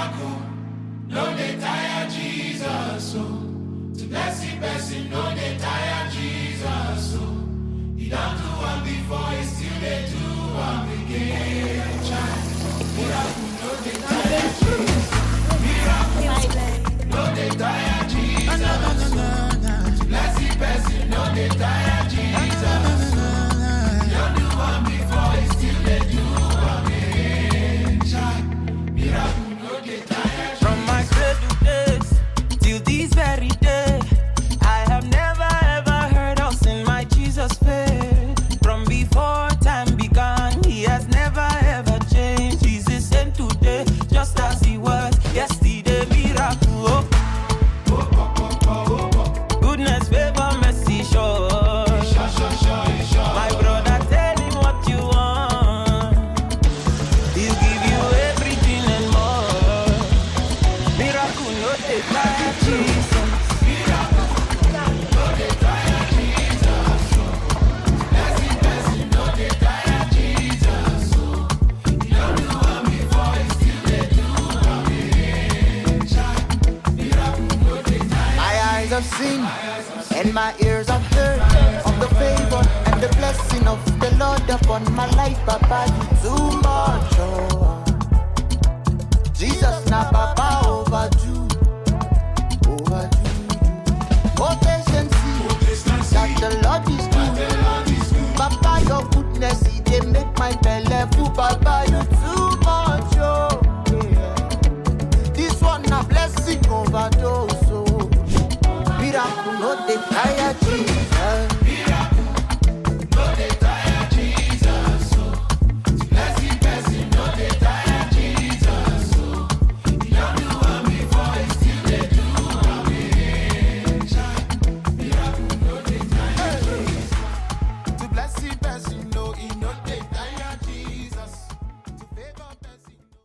Miracle, no dey tire Jesus, so to bless the person, no dey tire Jesus, so he don't do one before, he still dey do one again. Child, miracle, no dey tire Jesus, miracle, no dey tire Jesus, so to bless the person, no dey tire Jesus, so he don't do one before, he still dey do one again. Child, miracle, no dey tire. From my cradle days till this very day, I have never ever heard or seen my Jesus fail. From before time began, he has never ever changed. He's the same today, just as he was yesterday. Miracle, goodness, favor, mercy, sure. My brother, tell him what you want. He'll give you everything and more. Miracle, no dey tire Jesus. My eyes have seen and my ears have heard of the favor and the blessing of the Lord upon my life. Papa, you too much, oh. Jesus, now Papa, overdue. Oh, patience, that the Lord is good. Papa, your goodness, it dey make my belly full. Papa, you too much, oh. Yeah. This one a blessing overdose, oh. Miracle, no dey tire Jesus.